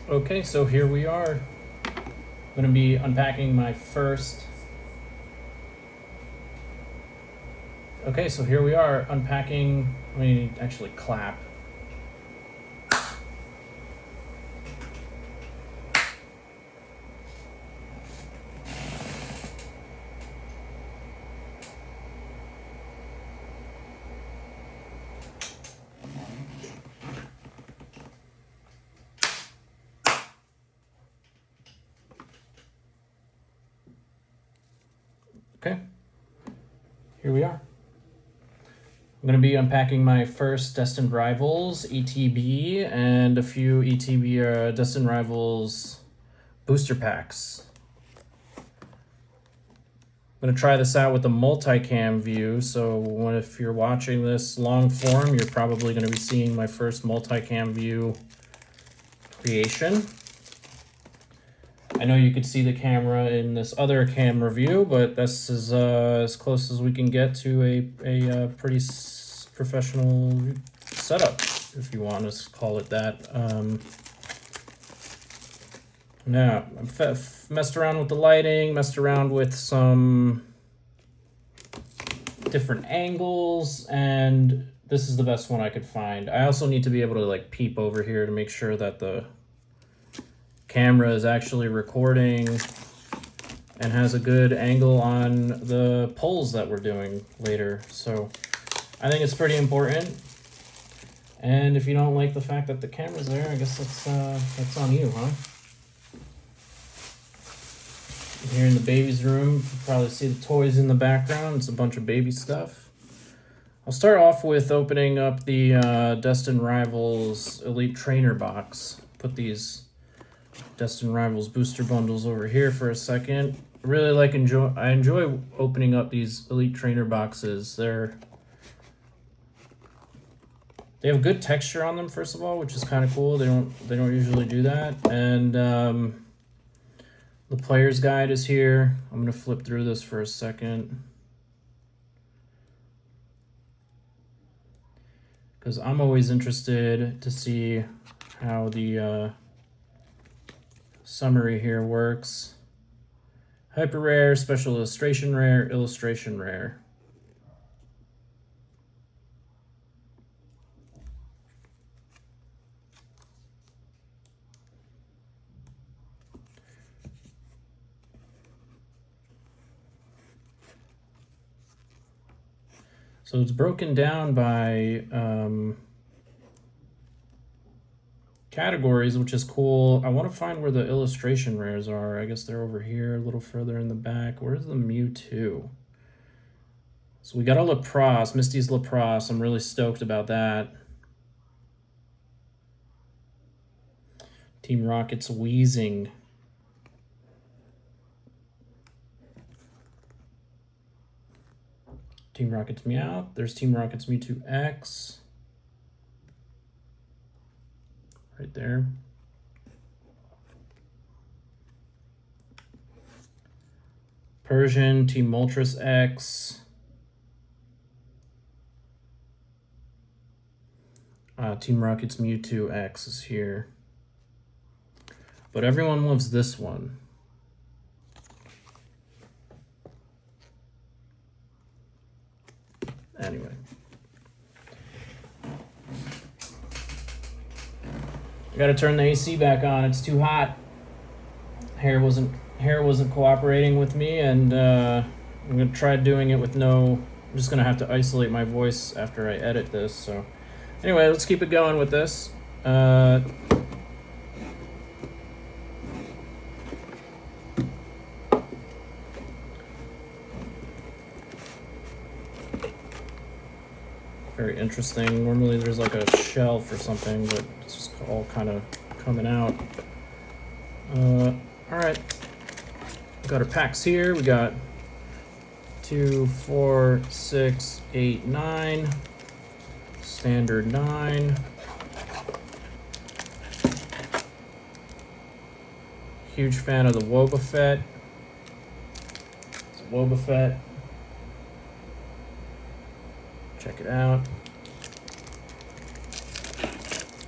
Okay, so here we are. I'm going to be unpacking my first... Okay, so here we are unpacking... Let me actually clap. Okay, here we are. I'm going to be unpacking my first Destined Rivals ETB and a few ETB Destined Rivals booster packs. I'm going to try this out with the multicam view, so if you're watching this long form, you're probably going to be seeing my first multicam view creation. I know you could see the camera in this other camera view, but this is as close as we can get to a pretty professional setup, if you want to call it that. Now, I've messed around with the lighting, messed around with some different angles, and this is the best one I could find. I also need to be able to like peep over here to make sure that the camera is actually recording and has a good angle on the polls that we're doing later. So I think it's pretty important. And if you don't like the fact that the camera's there, I guess that's on you, huh? Here in the baby's room, you can probably see the toys in the background. It's a bunch of baby stuff. I'll start off with opening up the Destined Rivals Elite Trainer box. Put these Destined Rivals booster bundles over here for a second. I enjoy opening up these Elite Trainer boxes. They have good texture on them, first of all, which is kind of cool. They don't usually do that. And the player's guide is here. I'm gonna flip through this for a second, because I'm always interested to see how the summary here works. Hyper rare, special illustration rare, illustration rare. So it's broken down by categories, which is cool. I want to find where the illustration rares are. I guess they're over here a little further in the back. Where's the Mewtwo? So we got a Lapras, Misty's Lapras. I'm really stoked about that. Team Rocket's Wheezing. Team Rocket's Meowth. There's Team Rocket's Mewtwo X. Right there. Persian, Team Moltres X. Team Rocket's Mewtwo X is here. But everyone loves this one. Anyway. I gotta turn the AC back on. It's too hot. Hair wasn't cooperating with me, and I'm gonna try doing it with no. I'm just gonna have to isolate my voice after I edit this. So, anyway, let's keep it going with this. Very interesting. Normally there's like a shelf or something, but it's just all kind of coming out. All right, we got our packs here. We got 2, 4, 6, 8, 9. Standard 9. Huge fan of the Wobbuffet. It's Wobbuffet. Check it out.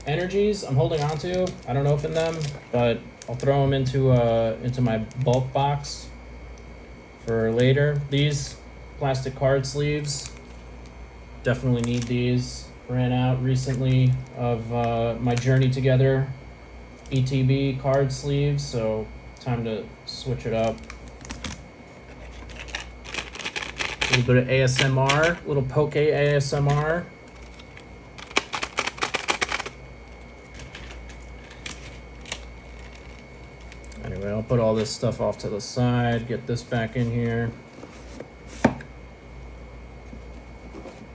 energies I'm holding on to. I don't open them, but I'll throw them into my bulk box for later. These plastic card sleeves, definitely need these. Ran out recently of my Journey Together ETB card sleeves, so time to switch it up. A little bit of ASMR, little poke ASMR. Anyway, I'll put all this stuff off to the side, get this back in here.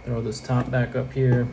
Throw this top back up here.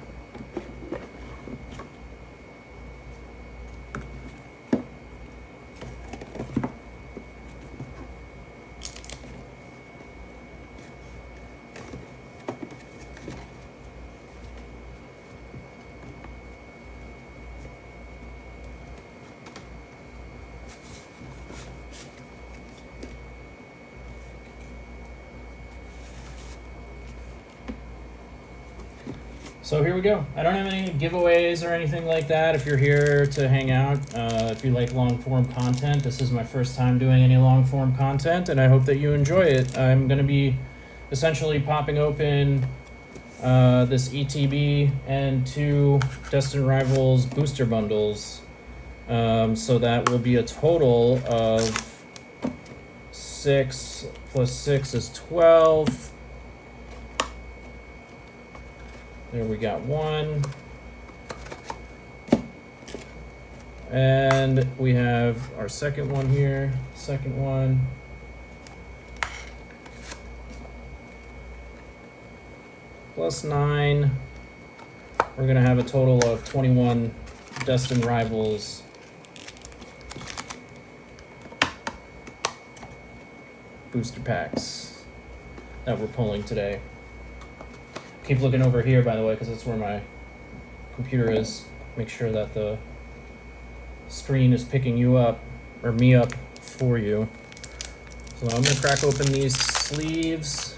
So here we go. I don't have any giveaways or anything like that. If you're here to hang out, if you like long form content, this is my first time doing any long form content, and I hope that you enjoy it. I'm going to be essentially popping open this ETB and 2 Destined Rivals booster bundles. So that will be a total of 6 plus 6 is 12. There we got 1. And we have our second one here, second one. Plus 9. We're gonna have a total of 21 Destined Rivals booster packs that we're pulling today. Keep looking over here, by the way, because that's where my computer is. Make sure that the screen is picking you up, or me up for you. So I'm gonna crack open these sleeves.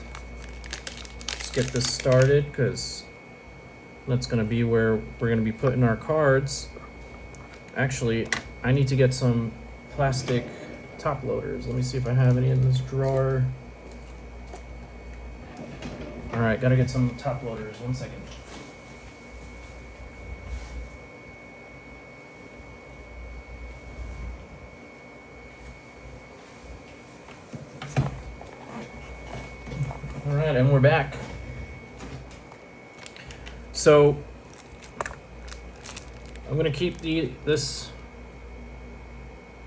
Let's get this started, because that's gonna be where we're gonna be putting our cards. Actually, I need to get some plastic top loaders. Let me see if I have any in this drawer. All right, gotta get some top loaders. 1 second. All right, and we're back. So I'm gonna keep this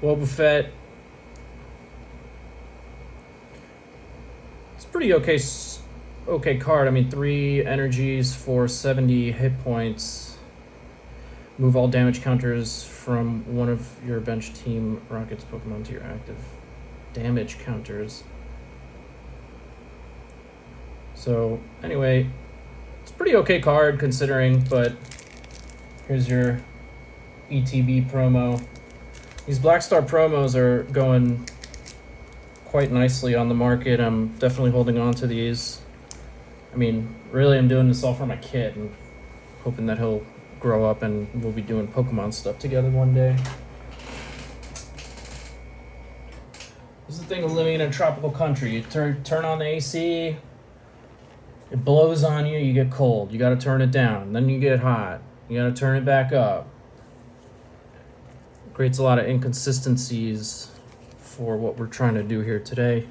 Boba Fett. It's pretty okay card. I mean, 3 energies for 70 hit points. Move all damage counters from one of your bench team Rockets Pokemon to your active damage counters. So anyway, it's a pretty okay card considering, but here's your ETB promo. These Black Star promos are going quite nicely on the market. I'm definitely holding on to these. I mean, really, I'm doing this all for my kid and hoping that he'll grow up and we'll be doing Pokemon stuff together one day. This is the thing of living in a tropical country. You turn on the AC, it blows on you, you get cold. You got to turn it down. Then you get hot. You got to turn it back up. It creates a lot of inconsistencies for what we're trying to do here today.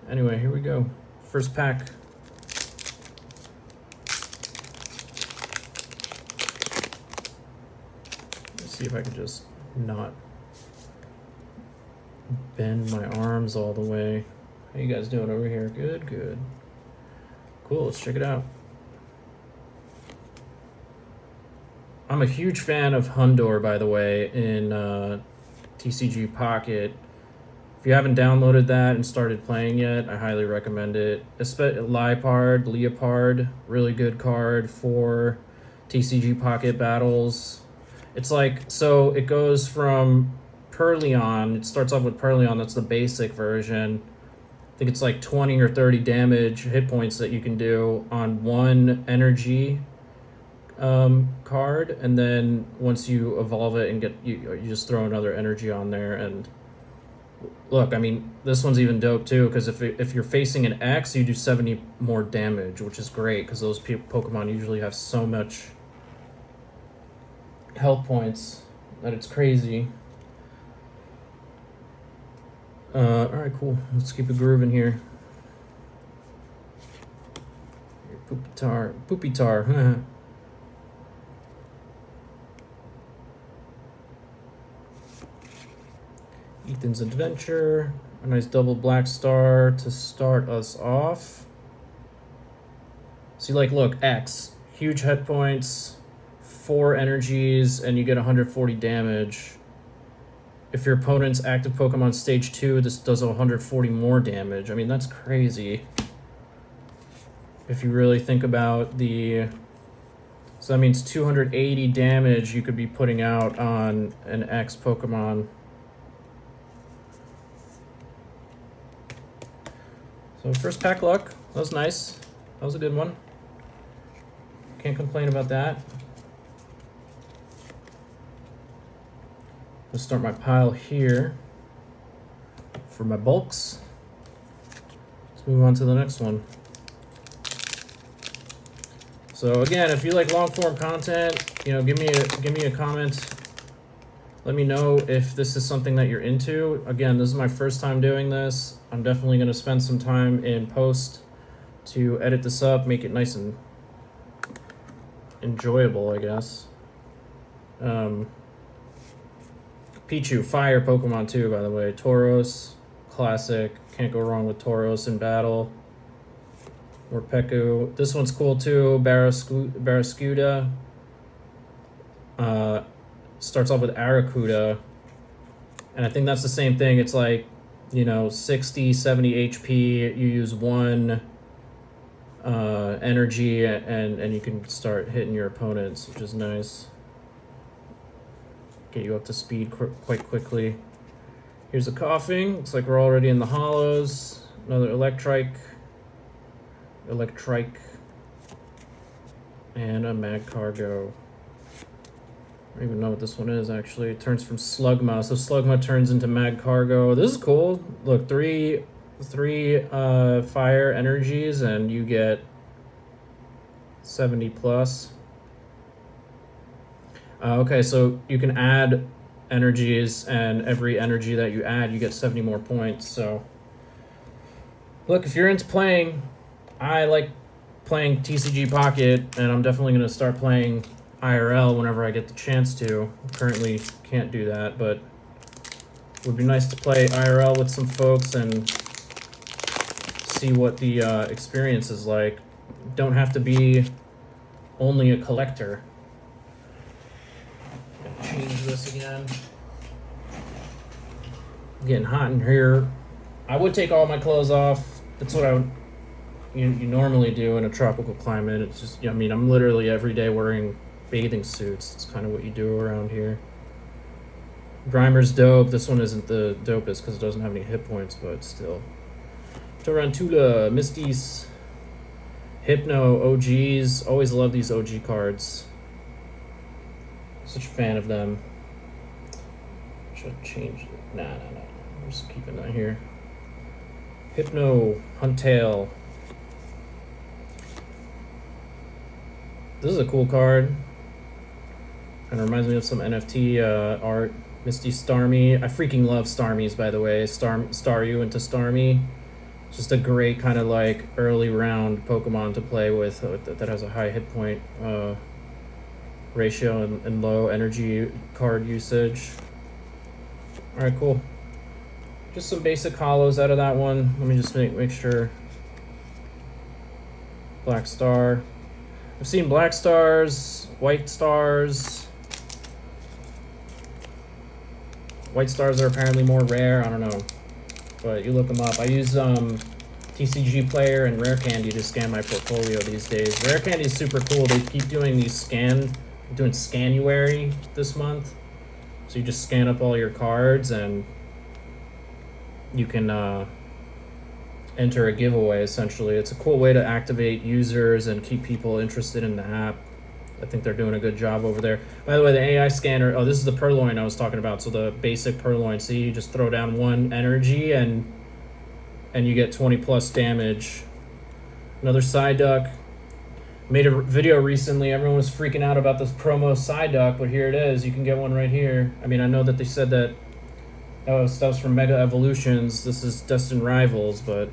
Anyway, here we go. First pack. See if I can just not bend my arms all the way. How you guys doing over here? Good, good. Cool, let's check it out. I'm a huge fan of Hundor, by the way, in TCG Pocket. If you haven't downloaded that and started playing yet, I highly recommend it. Leopard, really good card for TCG Pocket battles. It's like, so it goes from Perleon, it starts off with Perleon, that's the basic version. I think it's like 20 or 30 damage hit points that you can do on 1 energy card, and then once you evolve it and get you just throw another energy on there. And look, I mean, this one's even dope too, because if you're facing an X, you do 70 more damage, which is great because those Pokemon usually have so much health points that it's crazy. Alright, cool. Let's keep it grooving here. Poopitar. Ethan's Adventure. A nice double black star to start us off. See, like, look, X. Huge hit points, 4 energies, and you get 140 damage. If your opponent's active Pokemon stage 2, this does 140 more damage. I mean, that's crazy. If you really think about the... So that means 280 damage you could be putting out on an X Pokemon. So first pack luck. That was nice. That was a good one. Can't complain about that. Let's start my pile here for my bulks. Let's move on to the next one. So again, if you like long form content, you know, give me a comment. Let me know if this is something that you're into. Again, this is my first time doing this. I'm definitely going to spend some time in post to edit this up, make it nice and enjoyable, I guess. Pichu, fire Pokemon too, by the way. Tauros, classic. Can't go wrong with Tauros in battle. Morpeko. This one's cool too. Barraskewda. Starts off with Arrokuda. And I think that's the same thing. It's like, you know, 60, 70 HP. You use 1 energy and you can start hitting your opponents, which is nice. Get you up to speed quite quickly. Here's a coughing. Looks like we're already in the hollows. Another Electrike. And a Magcargo. I don't even know what this one is, actually. It turns from Slugma. So Slugma turns into Magcargo. This is cool. Look, three fire energies, and you get 70 plus. Okay, so you can add energies, and every energy that you add, you get 70 more points. So, look, if you're into playing, I like playing TCG Pocket, and I'm definitely going to start playing IRL whenever I get the chance to. Currently can't do that, but it would be nice to play IRL with some folks and see what the experience is like. Don't have to be only a collector. Change this again. I'm getting hot in here. I would take all my clothes off. That's what I would you normally do in a tropical climate. It's just, I mean, I'm literally every day wearing bathing suits. It's kind of what you do around here. Grimer's dope. This one isn't the dopest because it doesn't have any hit points, but still. Tarantula, Misty's, Hypno, OGs. Always love these OG cards. Such a fan of them. Should I change it? Nah. I'm just keeping that here. Hypno, Huntail. This is a cool card. Kind of reminds me of some NFT art. Misty Starmie. I freaking love Starmies, by the way. Staryu into Starmie. Just a great kind of like early round Pokemon to play with that has a high hit point ratio and low energy card usage. Alright, cool. Just some basic hollows out of that one. Let me just make sure. Black Star. I've seen black stars, white stars. White stars are apparently more rare. I don't know, but you look them up. I use TCG Player and Rare Candy to scan my portfolio these days. Rare Candy is super cool. They keep doing these doing Scanuary this month. So you just scan up all your cards and you can enter a giveaway, essentially. It's a cool way to activate users and keep people interested in the app. I think they're doing a good job over there. By the way, the AI scanner, oh, this is the Purloin I was talking about. So the basic Purloin. See, you just throw down 1 energy and you get 20 plus damage. Another Psyduck. Made a video recently. Everyone was freaking out about this promo Psyduck, but here it is. You can get one right here. I mean, I know that they said that stuff's from Mega Evolutions. This is Destined Rivals, but...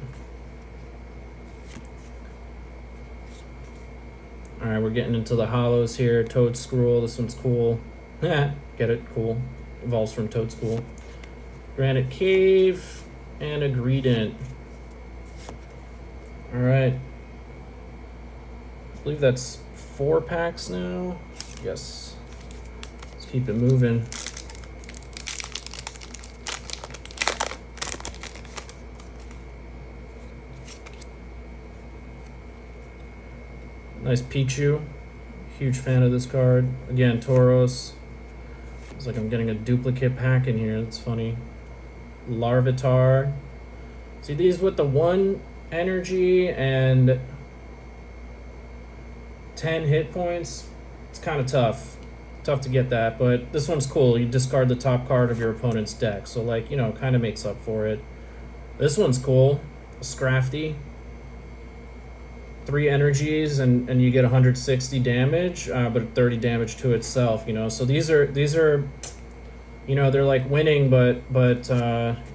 Alright, we're getting into the hollows here. Toadstool, this one's cool. Get it? Cool. Evolves from Toadstool. Granite Cave, and a Greedent. Alright. I believe that's 4 packs now. Yes. Let's keep it moving. Nice Pichu. Huge fan of this card. Again, Tauros. It's like I'm getting a duplicate pack in here. That's funny. Larvitar. See these with the 1 energy and 10 hit points? It's kind of tough. Tough to get that, but this one's cool. You discard the top card of your opponent's deck. So, like, you know, kind of makes up for it. This one's cool. Scrafty. 3 energies and you get 160 damage, but 30 damage to itself, you know. So these are you know, they're like winning, but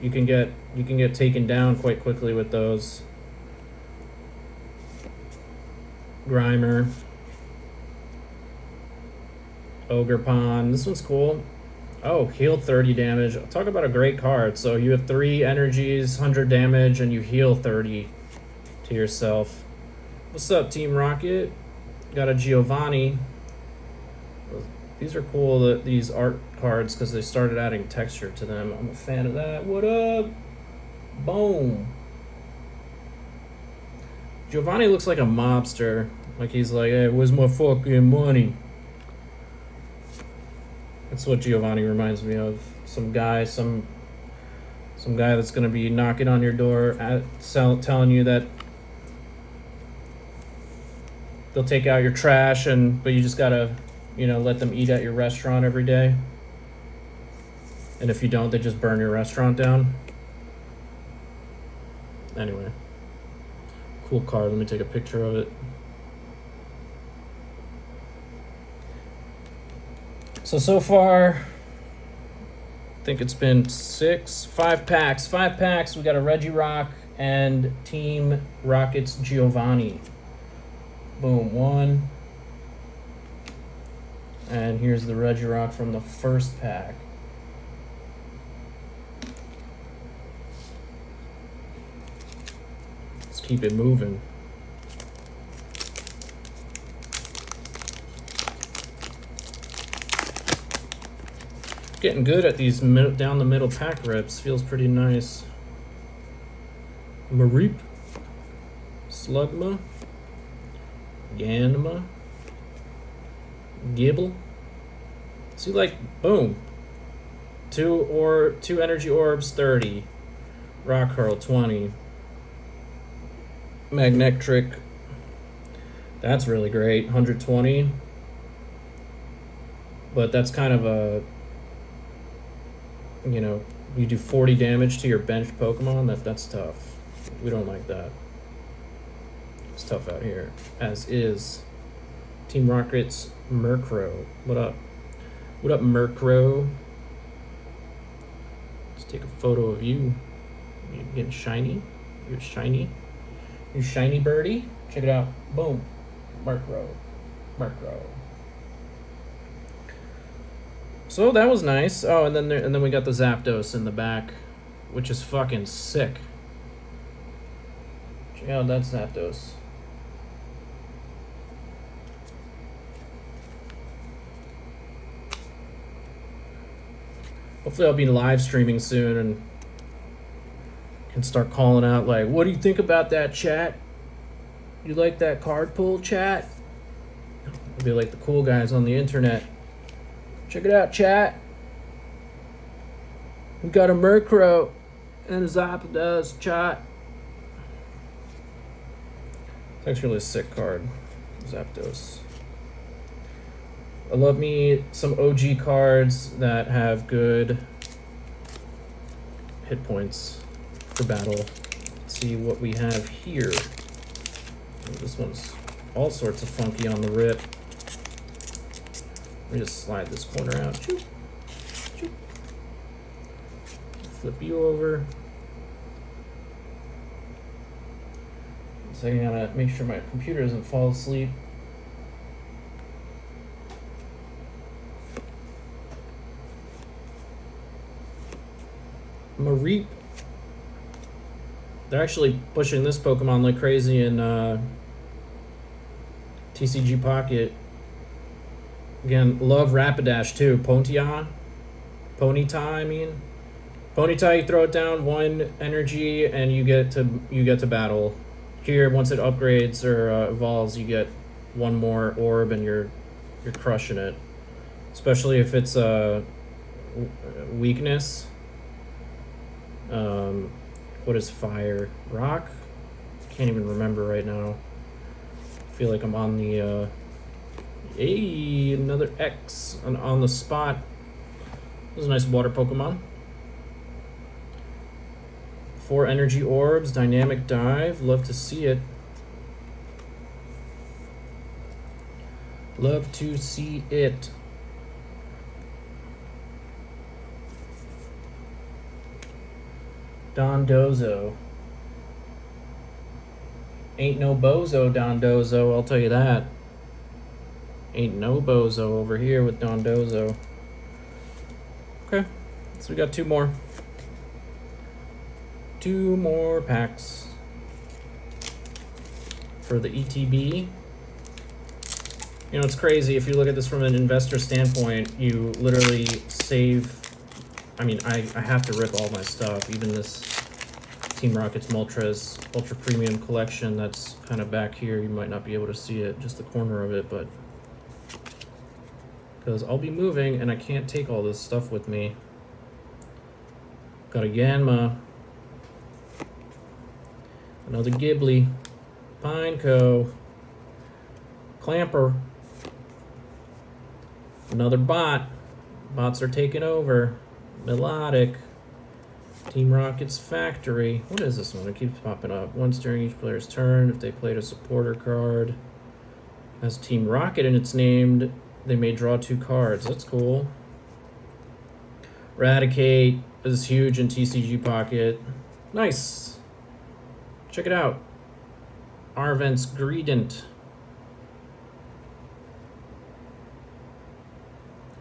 you can get taken down quite quickly with those. Grimer. Ogerpon. This one's cool. Oh, heal 30 damage. Talk about a great card. So you have 3 energies, 100 damage, and you heal 30 to yourself. What's up, Team Rocket? Got a Giovanni. These are cool, these art cards, because they started adding texture to them. I'm a fan of that. What up? Boom. Giovanni looks like a mobster. Like he's like, hey, where's my fucking money? That's what Giovanni reminds me of. Some guy that's gonna be knocking on your door, telling you that they'll take out your trash, but you just gotta, you know, let them eat at your restaurant every day. And if you don't, they just burn your restaurant down. Anyway. Cool card. Let me take a picture of it. So far, I think it's been 5 packs. 5 packs. We got a Regirock and Team Rocket's Giovanni. Boom, 1. And here's the Regirock from the first pack. Let's keep it moving. Getting good at these down the middle pack rips. Feels pretty nice. Mareep. Slugma. Ganma. Gibble. See, like, boom. 2 energy orbs, 30. Rock Hurl, 20. Magnetric. That's really great, 120. But that's kind of a, you know, you do 40 damage to your benched Pokemon. That's tough. We don't like that. It's tough out here, as is. Team Rocket's Murkrow. What up? What up, Murkrow? Let's take a photo of you. You're getting shiny. You're shiny. You shiny birdie. Check it out. Boom. Murkrow. Murkrow. So that was nice. Oh, and then we got the Zapdos in the back, which is fucking sick. Check out that Zapdos. Hopefully I'll be live streaming soon and can start calling out like, what do you think about that, chat? You like that card pull, chat? I'll be like the cool guys on the internet. Check it out, chat. We got a Murkrow and a Zapdos, chat. It's actually a sick card, Zapdos. I love me some OG cards that have good hit points for battle. Let's see what we have here. Oh, this one's all sorts of funky on the rip. Let me just slide this corner out. Choo. Choo. Flip you over. So I gotta make sure my computer doesn't fall asleep. Mareep. They're actually pushing this Pokemon like crazy in TCG Pocket. Again, love Rapidash too. Ponyta, I mean. Ponyta, you throw it down 1 energy and you get to battle. Here, once it upgrades or evolves, you get 1 more orb and you're crushing it. Especially if it's a weakness. What is fire? Rock? Can't even remember right now. I feel like I'm on the hey, another X on the spot. This is a nice water Pokemon. 4 energy orbs, dynamic dive. Love to see it. Love to see it. Dondozo. Ain't no bozo, Dondozo, I'll tell you that. Ain't no bozo over here with Dondozo. Okay, so we got 2 more. 2 more packs for the ETB. You know, it's crazy. If you look at this from an investor standpoint, you literally save. I mean, I have to rip all my stuff, even this Team Rocket's Moltres Ultra Premium Collection that's kind of back here. You might not be able to see it, just the corner of it, but because I'll be moving and I can't take all this stuff with me. Got a Yanma, another Ghibli, Pineco, Clamper, another bot. Bots are taking over. Melodic, Team Rocket's Factory. What is this one? It keeps popping up. Once during each player's turn, if they played a supporter card has Team Rocket in its name, they may draw 2 cards. That's cool. Eradicate is huge in TCG Pocket. Nice. Check it out. Arvent's Greedent.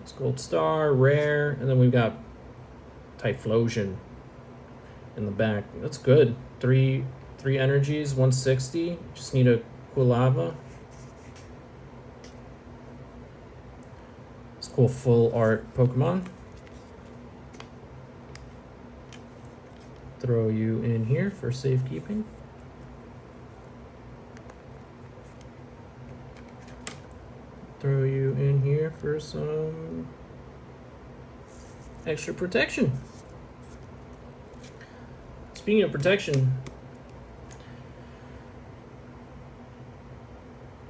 It's Gold Star, rare, and then we've got Typhlosion in the back. That's good. 3 energies, 160. Just need a Quilava. It's cool full art Pokemon. Throw you in here for safekeeping. Throw you in here for some extra protection. Speaking of protection,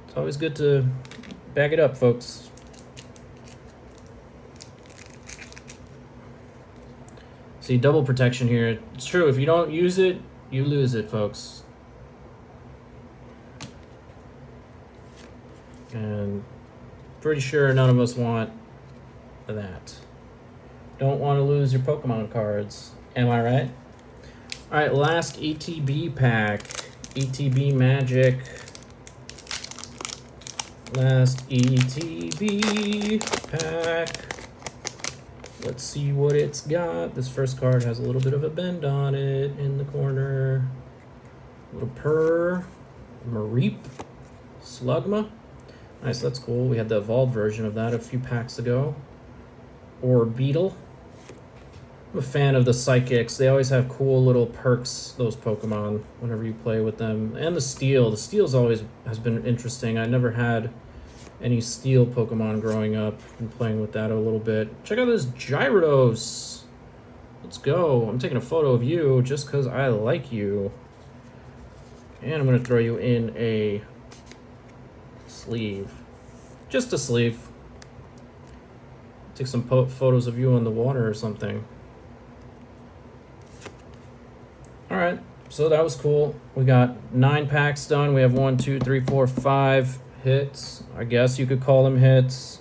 it's always good to back it up, folks. See, double protection here. It's true, if you don't use it, you lose it, folks. And pretty sure none of us want that. Don't want to lose your Pokemon cards. Am I right? Alright, last ETB pack. ETB Magic. Last ETB pack. Let's see what it's got. This first card has a little bit of a bend on it in the corner. A little purr. Mareep. Slugma. Nice, that's cool. We had the evolved version of that a few packs ago. Or Beetle. I'm a fan of the Psychics. They always have cool little perks, those Pokemon, whenever you play with them. And the Steel. The Steel's always has been interesting. I never had any Steel Pokemon growing up. Been playing with that a little bit. Check out this Gyarados. Let's go. I'm taking a photo of you just because I like you. And I'm going to throw you in a sleeve. Just a sleeve. Take some photos of you on the water or something. All right, so that was cool. We got 9 packs done. We have 1, 2, 3, 4, 5 hits. I guess you could call them hits.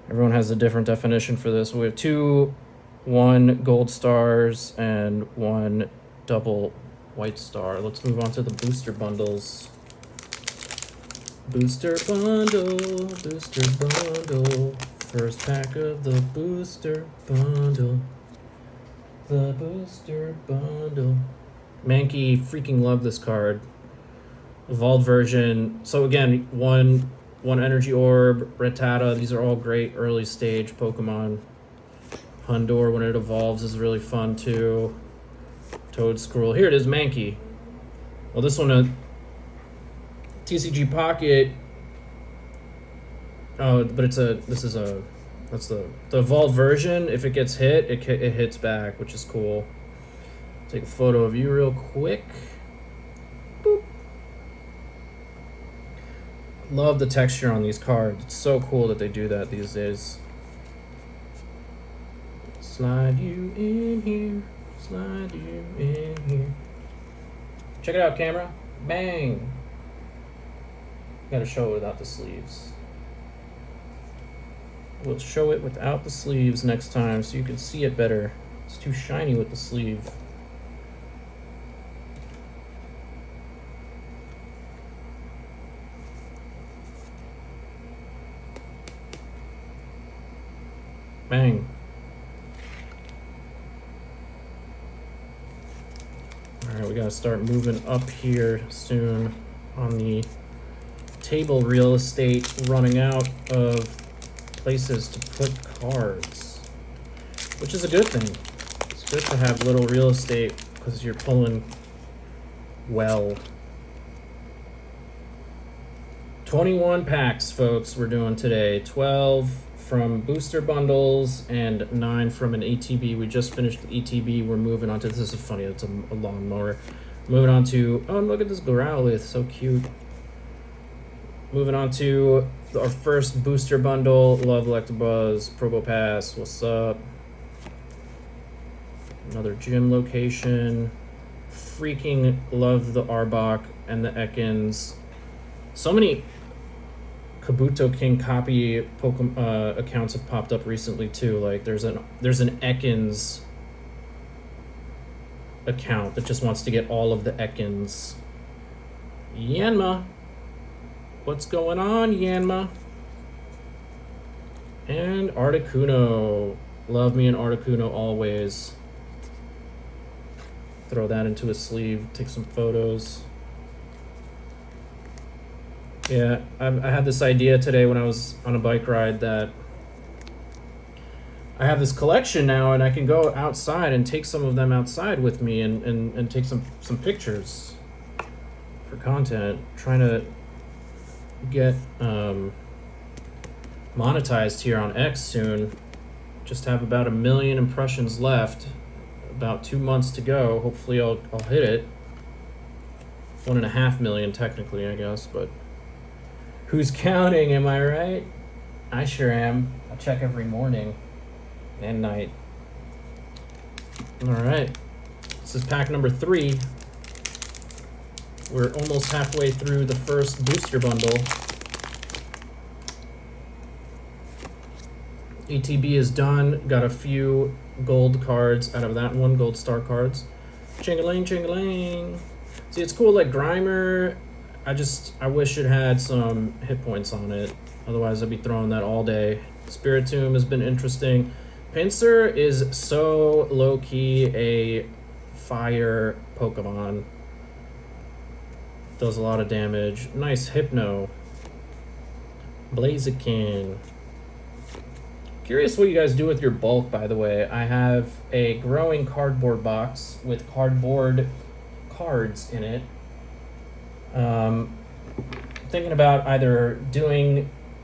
Everyone has a different definition for this. We have 2 1 gold stars and 1 double white star. Let's move on to the booster bundles. Booster bundle, booster bundle. First pack of the booster bundle. The booster bundle. Mankey, freaking love this card. Evolved version. So again, one energy orb, Rattata. These are all great early stage Pokemon. Houndour, when it evolves, is really fun too. Toedscruel. Here it is, Mankey. Well, this one, TCG Pocket. Oh, but that's the evolved version. If it gets hit, it hits back, which is cool. Take a photo of you real quick. Boop. Love the texture on these cards. It's so cool that they do that these days. Slide you in here. Slide you in here. Check it out, camera. Bang. Gotta show it without the sleeves. We'll show it without the sleeves next time so you can see it better. It's too shiny with the sleeve. Bang. Alright, we gotta start moving up here soon on the table real estate, running out of places to put cards, which is a good thing. It's good to have little real estate because you're pulling well. 21 packs, folks, we're doing today. 12 from booster bundles and 9 from an ETB. We just finished the ETB. We're moving on to, this is funny, it's a lawnmower. Moving on to, oh, look at this Growlithe, so cute. Moving on to our first booster bundle. Love Electabuzz, Probopass, what's up? Another gym location. Freaking love the Arbok and the Ekans. So many Kabuto King copy Pokemon accounts have popped up recently too. Like there's an Ekans account that just wants to get all of the Ekans. Yanma. What's going on, Yanma? And Articuno. Love me an Articuno always. Throw that into a sleeve, take some photos. Yeah, I had this idea today when I was on a bike ride that I have this collection now and I can go outside and take some of them outside with me and take some pictures for content. Trying to get monetized here on X soon. Just have about 1 million impressions left. About 2 months to go. Hopefully I'll hit it. 1.5 million technically, I guess, but who's counting, am I right? I sure am. I check every morning and night. All right, this is pack number 3. We're almost halfway through the first booster bundle. ETB is done. Got a few gold cards out of that one, gold star cards. Ching-a-ling, ching-a-ling. See, it's cool, like Grimer, I wish it had some hit points on it. Otherwise, I'd be throwing that all day. Spiritomb has been interesting. Pinsir is so low-key a fire Pokemon. Does a lot of damage. Nice Hypno. Blaziken. Curious what you guys do with your bulk, by the way. I have a growing cardboard box with cardboard cards in it. Thinking about either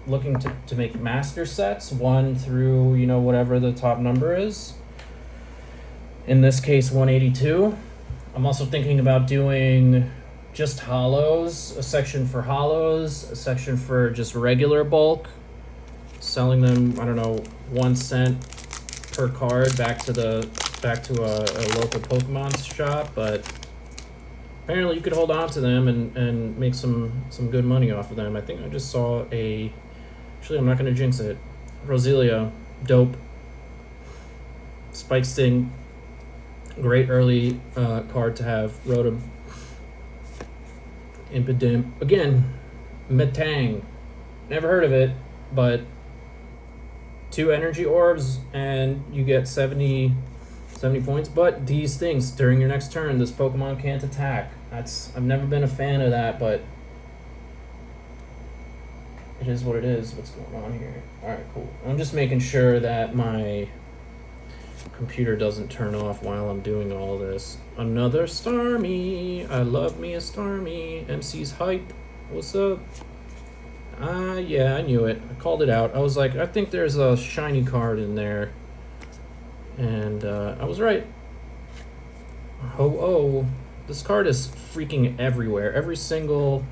looking to make master sets, 1 through, whatever the top number is. In this case, 182. I'm also thinking about doing just hollows, a section for hollows, a section for just regular bulk. selling them, I don't know, 1 cent per card back to a local Pokemon shop, but apparently you could hold on to them and make some good money off of them. I think I just saw actually I'm not gonna jinx it. Roselia, dope. Spike Sting, great early card to have. Rotom, Impidimp. Again, Metang. Never heard of it, but 2 energy orbs and you get 70 points. But these things, during your next turn, this Pokemon can't attack. I've never been a fan of that, but it is what it is. What's going on here? Alright, cool. I'm just making sure that my computer doesn't turn off while I'm doing all this. Another Starmie. I love me a Starmie. MC's hype. What's up? Yeah, I knew it. I called it out. I was like, I think there's a shiny card in there. And I was right. Ho-Oh. This card is freaking everywhere. Every single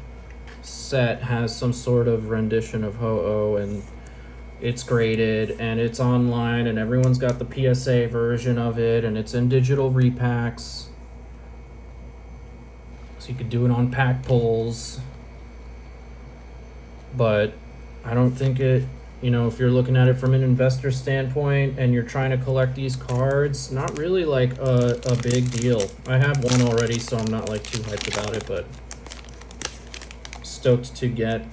set has some sort of rendition of Ho-Oh, and it's graded, and it's online, and everyone's got the PSA version of it, and it's in digital repacks. So you could do it on pack pulls. But I don't think it, if you're looking at it from an investor standpoint and you're trying to collect these cards, not really like a big deal. I have one already, so I'm not like too hyped about it, but stoked to get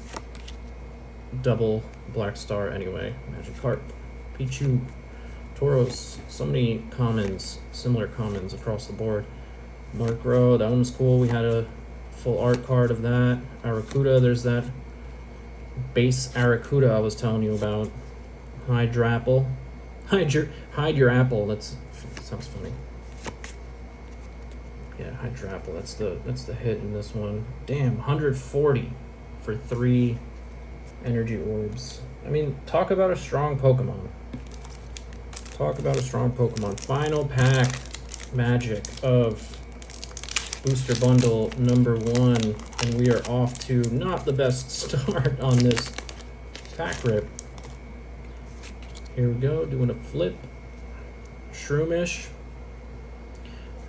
double Black Star anyway. Magikarp, Pichu, Tauros, so many commons, similar commons across the board. Murkrow, that one was cool. We had a full art card of that. Arrokuda, there's that base Arrokuda I was telling you about. Hydrapple. Hide your apple. That sounds funny. Yeah, Hydrapple. That's the hit in this one. Damn, 140 for 3 energy orbs. I mean, talk about a strong Pokemon. Talk about a strong Pokemon. Final pack magic of booster bundle number 1, and we are off to not the best start on this pack rip. Here we go, doing a flip. Shroomish.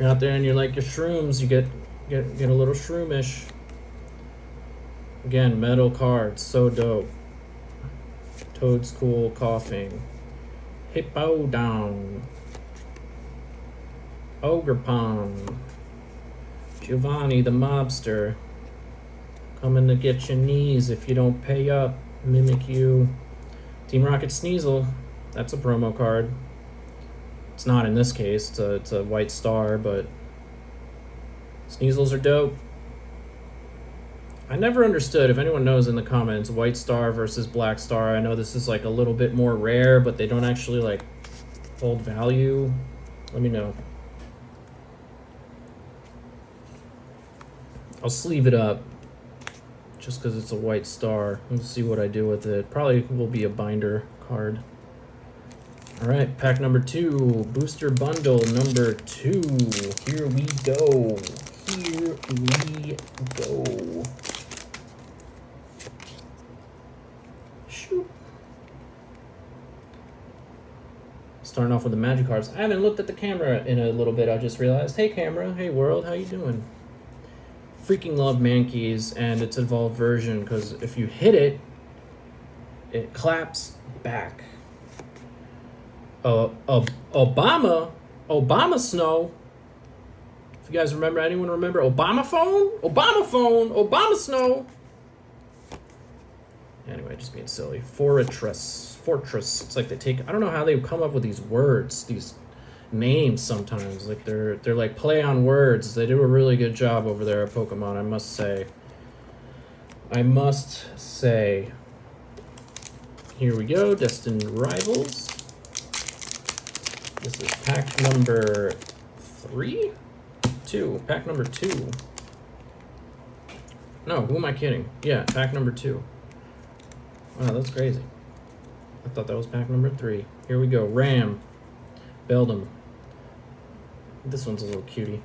You're out there and you're like your shrooms, you get a little shroomish. Again, metal cards, so dope. Toadstool coughing. Hippo down. Ogerpon. Giovanni the mobster. Coming to get your knees if you don't pay up. Mimikyu. Team Rocket Sneasel. That's a promo card. It's not in this case. It's a white star, but Sneasels are dope. I never understood, if anyone knows in the comments, white star versus black star. I know this is like a little bit more rare, but they don't actually like hold value. Let me know. I'll sleeve it up just because it's a white star. We'll see what I do with it. Probably will be a binder card. All right, pack number 2, booster bundle number 2. Here we go. Here we go. Shoot. Starting off with the magic cards. I haven't looked at the camera in a little bit. I just realized, hey camera, hey world, how you doing? Freaking love Mankeys and its evolved version, because if you hit it, it claps back. Obama Snow. If you guys remember, anyone remember Obama phone? Obama Snow. Anyway, just being silly. Fortress. It's like they take, I don't know how they come up with these words, these names sometimes. Like they're like play on words. They do a really good job over there at Pokemon, I must say. Here we go, Destined Rivals. This is pack number 3? 2. Pack number 2. No, who am I kidding? Yeah, pack number 2. Wow, that's crazy. I thought that was pack number 3. Here we go. Ram. Beldum. This one's a little cutie.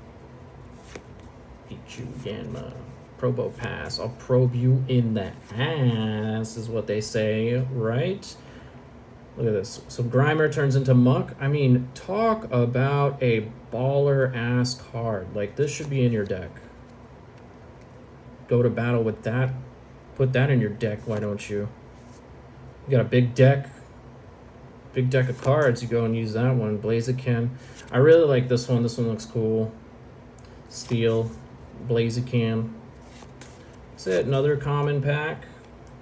Pichu, Yanma. Probo Pass. I'll probe you in the ass, is what they say, right? Look at this. So Grimer turns into Muck. I mean, talk about a baller-ass card. Like, this should be in your deck. Go to battle with that. Put that in your deck, why don't you? You got a big deck. Big deck of cards. You go and use that one. Blaziken. I really like this one. This one looks cool. Steel. Blaziken. That's it. Another common pack.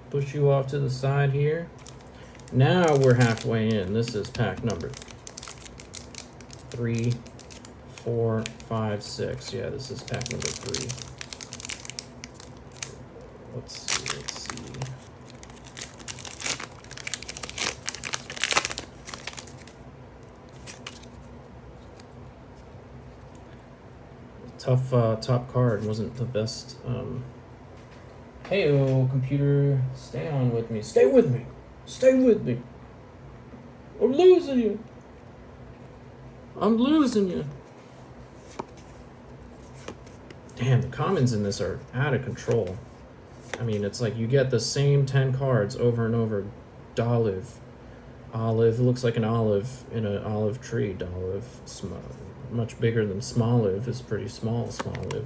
Push you off to the side here. Now we're halfway in. This is pack number 3, 4, 5, 6. Yeah, this is pack number 3. Let's see. Tough top card. Wasn't the best. Hey-oh, computer, stay on with me. Stay with me. Stay with me. I'm losing you. I'm losing you. Damn, the commons in this are out of control. I mean, it's like you get the same 10 cards over and over. Dolive. Olive. It looks like an olive in an olive tree. Dolive. Much bigger than Smoliv. Is pretty small, Smoliv.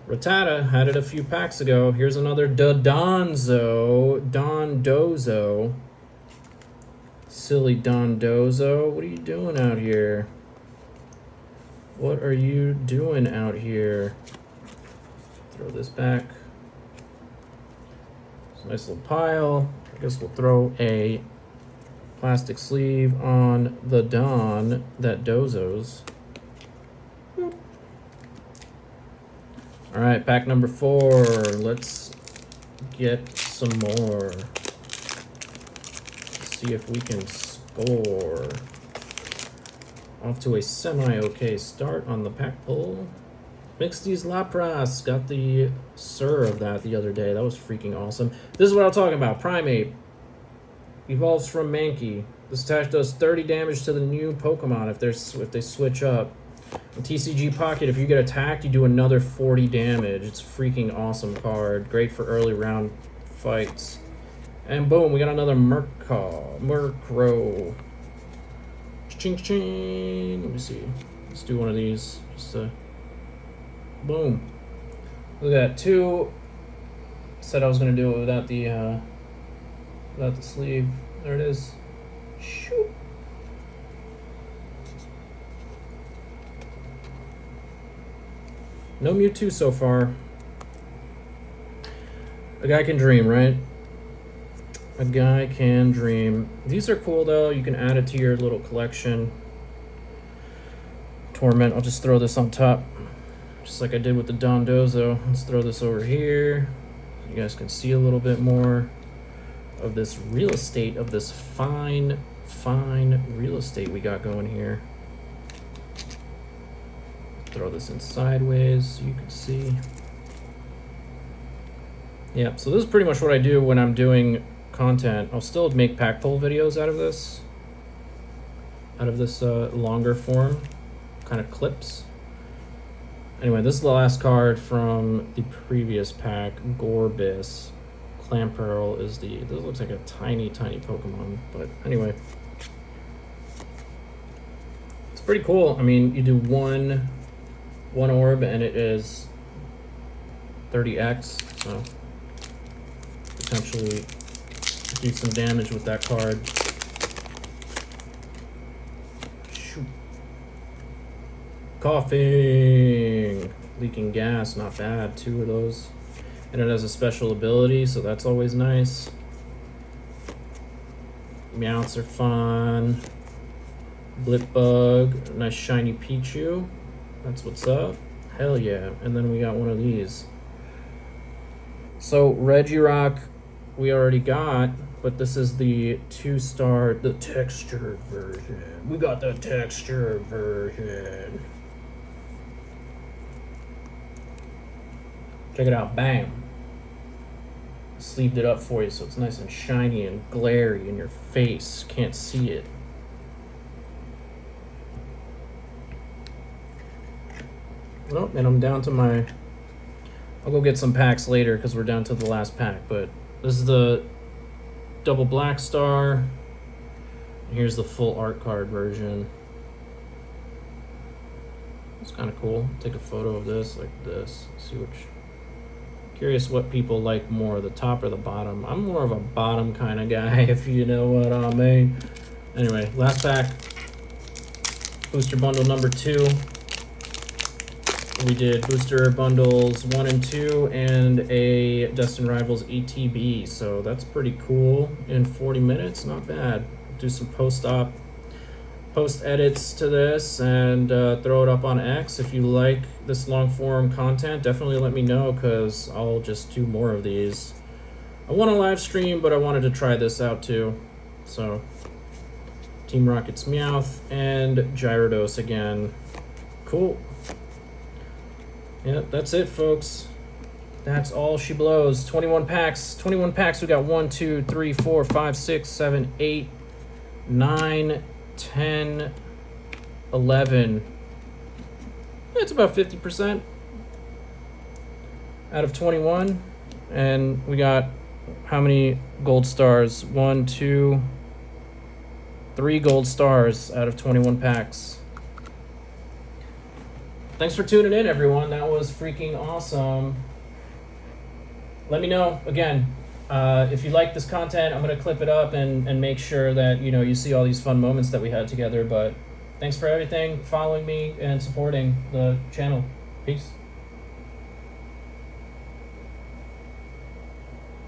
Rattata had it a few packs ago. Here's another Dondozo. Silly Dondozo. What are you doing out here? What are you doing out here? Throw this back. It's a nice little pile. I guess we'll throw a plastic sleeve on the Don that dozos. All right, pack number 4. Let's get some more. Let's see if we can score. Off to a semi-okay start on the pack pull. Mixties Lapras. Got the Sir of that the other day. That was freaking awesome. This is what I'm talking about. Primate. Evolves from Mankey. This attack does 30 damage to the new Pokemon if they switch up. In TCG Pocket, if you get attacked, you do another 40 damage. It's a freaking awesome card. Great for early round fights. And boom, we got another Murkrow. Ching ching. Let me see. Let's do one of these. Just boom. Look at that. 2. Said I was gonna do it without the sleeve. There it is. Shoot. No Mewtwo so far. A guy can dream, right? A guy can dream. These are cool though. You can add it to your little collection. Torment. I'll just throw this on top. Just like I did with the Dondozo. Let's throw this over here. You guys can see a little bit more of this real estate, of this fine real estate we got going here. Throw this in sideways so you can see. Yeah, so this is pretty much what I do when I'm doing content. I'll still make pack pull videos out of this longer form kind of clips. Anyway, this is the last card from the previous pack. Gorbis. Clamperl is this looks like a tiny Pokemon, but anyway. It's pretty cool. I mean, you do one orb and it is 30x, so potentially do some damage with that card. Shoot. Coughing. Leaking gas, not bad. 2 of those. And it has a special ability, so that's always nice. Meowths are fun. Blipbug, nice shiny Pichu. That's what's up. Hell yeah. And then we got one of these. So Regirock we already got, but this is the 2-star, the textured version. We got the textured version. Check it out. Bam. Sleeved it up for you so it's nice and shiny and glary in your face. Can't see it. Well, and I'm down to my... I'll go get some packs later because we're down to the last pack. But this is the double black star. Here's the full art card version. It's kind of cool. Take a photo of this like this. See which. Curious what people like more, the top or the bottom. I'm more of a bottom kind of guy, if you know what I mean. Anyway, last pack. Booster bundle number 2. We did booster bundles 1 and 2 and a Destined Rivals ETB. So that's pretty cool in 40 minutes. Not bad. Do some post edits to this and throw it up on X. If you like this long form content, definitely let me know, because I'll just do more of these. I want to live stream, but I wanted to try this out too. So Team Rocket's Meowth and Gyarados again. Cool. Yep, that's it, folks. That's all she blows. 21 packs. 21 packs. We got 1, 2, 3, 4, 5, 6, 7, 8, 9, 10, 11. It's about 50% out of 21. And we got how many gold stars? 1, 2, 3 gold stars out of 21 packs. Thanks for tuning in, everyone. That was freaking awesome. Let me know, again, if you like this content. I'm going to clip it up and make sure that, you know, you see all these fun moments that we had together. But thanks for everything, following me and supporting the channel. Peace.